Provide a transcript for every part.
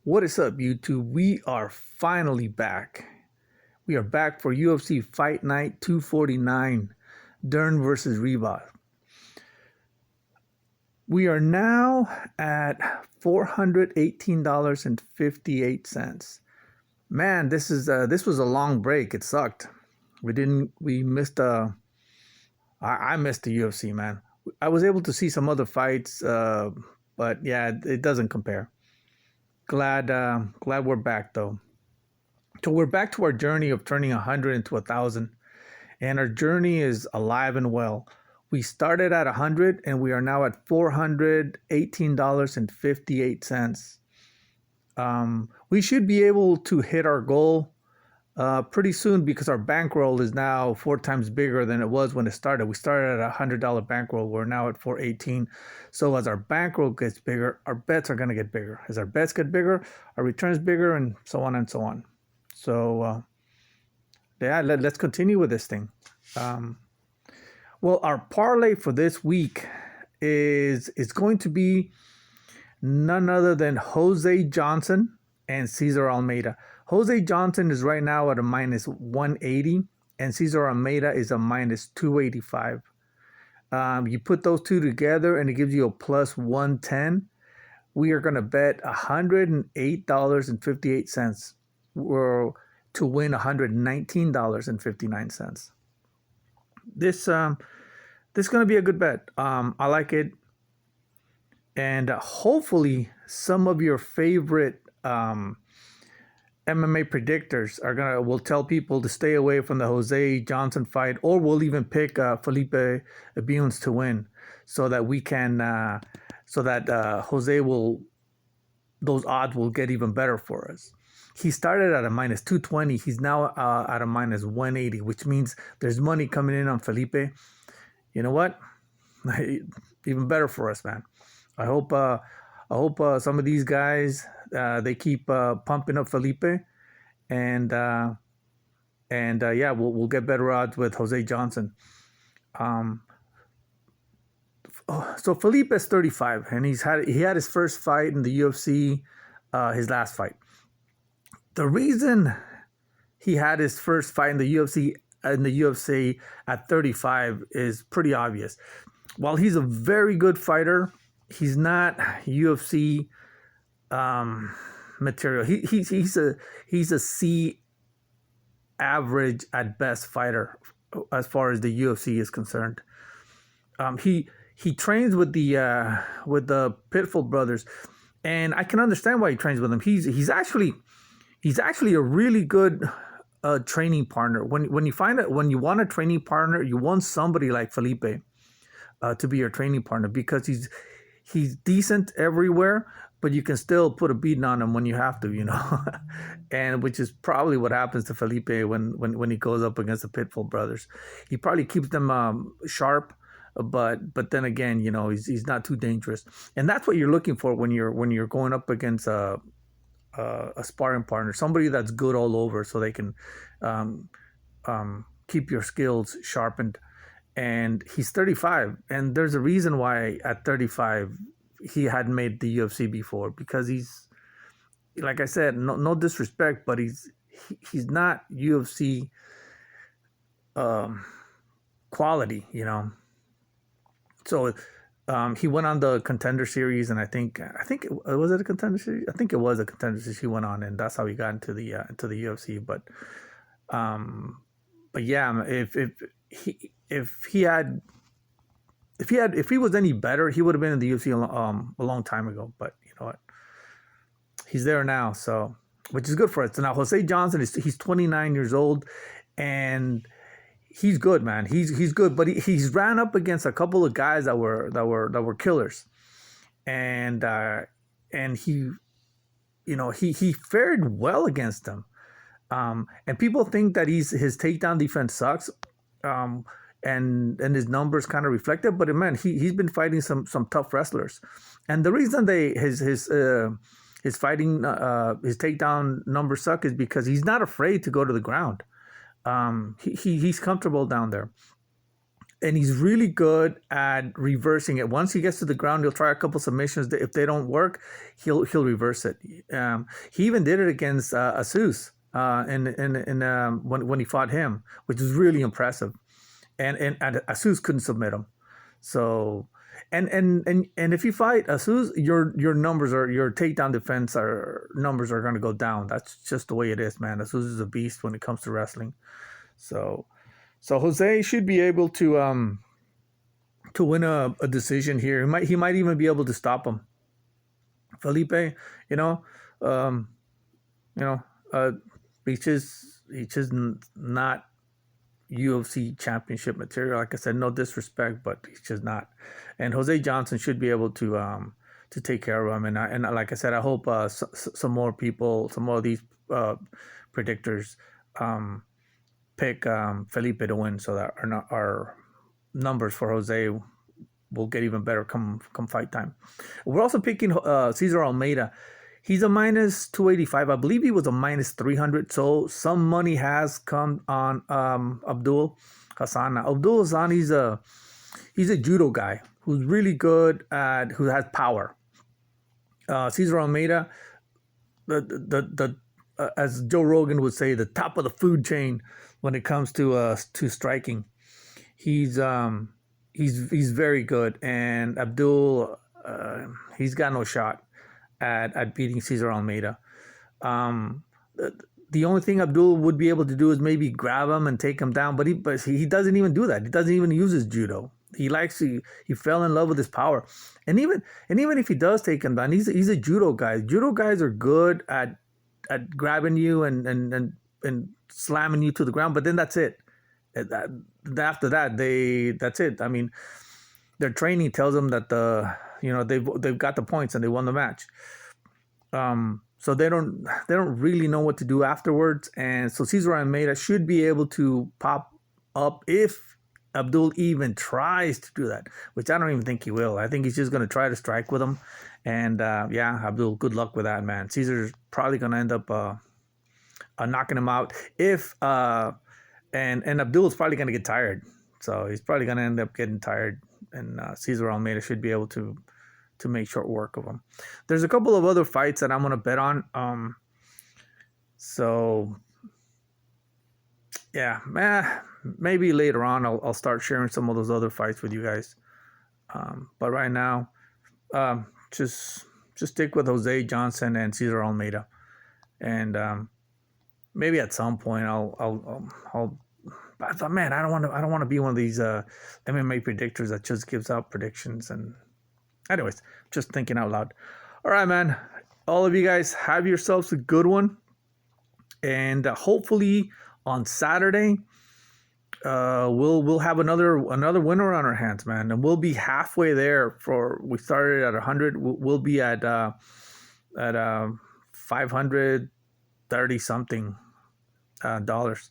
What is up, YouTube? We are finally back. We are back for UFC Fight Night 249, Dern versus Ribas. We are now at $418.58. Man, this was a long break. It sucked. We missed I missed the UFC, man. I was able to see some other fights, but yeah, it doesn't compare. Glad we're back though. So we're back to our journey of turning 100 into 1,000, and our journey is alive and well. We started at 100 and we are now at $418.58. We should be able to hit our goal pretty soon because our bankroll is now 4 times bigger than it was when it started. We started at $100 bankroll. We're now at 418. So as our bankroll gets bigger, our bets are going to get bigger. As our bets get bigger, our returns bigger, and so on and so on. So let's continue with this thing. Well, our parlay for this week is going to be none other than Jose Johnson and Cesar Almeida. Jose Johnson is right now at a minus 180, and Cesar Almeida is a minus 285. You put those two together, and it gives you a plus 110. We are going to bet $108.58 to win $119.59. This is going to be a good bet. I like it, and hopefully some of your favorite MMA predictors will tell people to stay away from the Jose Johnson fight, or we'll even pick Felipe Bunes to win, so that we can Jose those odds will get even better for us. He started at a minus 220. He's now at a minus 180, which means there's money coming in on Felipe. You know what? Even better for us, man. I hope some of these guys they keep pumping up Felipe, and yeah, we'll get better odds with Jose Johnson. So Felipe is 35, and he had his first fight in the UFC, his last fight. The reason he had his first fight in the UFC at 35 is pretty obvious. While he's a very good fighter, he's not UFC material. He's a C average at best fighter as far as the UFC is concerned. He trains with the Pitbull brothers, and I can understand why he trains with them. He's actually a really good training partner. When you want a training partner, you want somebody like Felipe to be your training partner, because he's decent everywhere, but you can still put a beating on him when you have to, and which is probably what happens to Felipe when he goes up against the Pitbull brothers. He probably keeps them sharp, but then again, he's not too dangerous, and that's what you're looking for when you're going up against a sparring partner, somebody that's good all over, so they can keep your skills sharpened. And he's 35, and there's a reason why at 35 he hadn't made the UFC before, because he's, like I said, no disrespect, but he's not UFC quality, So he went on the Contender Series, and I think was it a Contender Series? I think it was a Contender Series he went on, and that's how he got into the UFC. But yeah, if he was any better, he would have been in the UFC a long time ago. But you know what? He's there now, so, which is good for us. So now Jose Johnson he's 29 years old, and he's good, man. He's good, but he's ran up against a couple of guys that were killers, and he fared well against them. And people think that his takedown defense sucks, and his numbers kind of reflect it. But man, he's been fighting some tough wrestlers, and the reason his fighting his takedown numbers suck is because he's not afraid to go to the ground. He's comfortable down there. and he's really good at reversing it. Once he gets to the ground, he'll try a couple submissions. If they don't work, he'll reverse it. He even did it against Asus when he fought him, which was really impressive. And Asus couldn't submit him. So and if you fight Asus, your numbers are your takedown defense numbers are going to go down. That's just the way it is, man. Asus is a beast when it comes to wrestling. So Jose should be able to win a decision here. He might even be able to stop him. Felipe, you know, um, he's just not UFC championship material. Like I said, no disrespect, but he's just not. And Jose Johnson should be able to take care of him. And like I said, I hope some more people, some more of these predictors pick Felipe to win, so that our numbers for Jose will get even better come fight time. We're also picking Cesar Almeida. He's a minus 285. I believe he was a minus 300. So some money has come on Abdul Hassan. Now, Abdul Hassan, he's a judo guy who's really good at, who has power. Cesar Almeida, the as Joe Rogan would say, the top of the food chain when it comes to striking. He's very good, and Abdul he's got no shot at beating Cesar Almeida. The only thing Abdul would be able to do is maybe grab him and take him down, but he doesn't even do that. He doesn't even use his judo. He fell in love with his power, and even if he does take him down, he's a judo guy. Judo guys are good at grabbing you and slamming you to the ground, but then that's it. After that, that's it. I mean, their training tells them that they've got the points and they won the match. So they don't really know what to do afterwards. And so Cesar Almeida should be able to pop up if Abdul even tries to do that, which I don't even think he will. I think he's just going to try to strike with him. And Abdul, good luck with that, man. Cesar's probably going to end up knocking him out and Abdul is probably going to get tired. So he's probably going to end up getting tired, and Cesar Almeida should be able to make short work of him. There's a couple of other fights that I'm going to bet on. Maybe later on I'll start sharing some of those other fights with you guys. But right now, just stick with Jose Johnson and Cesar Almeida, and maybe at some point I'll. But man, I don't want to be one of these MMA predictors that just gives out predictions. And anyways, just thinking out loud. All right, man. All of you guys have yourselves a good one, and hopefully on Saturday, we'll have another winner on our hands, man, and we'll be halfway there. We started at 100. We'll be at 530 something dollars.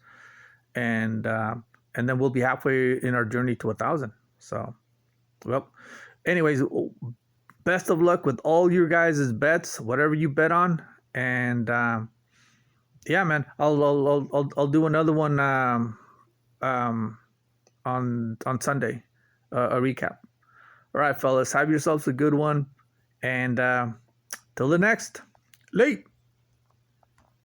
And then we'll be halfway in our journey to 1,000. So, well, anyways, best of luck with all your guys' bets, whatever you bet on. And man, I'll do another one on Sunday, a recap. All right, fellas, have yourselves a good one, and till the next, late.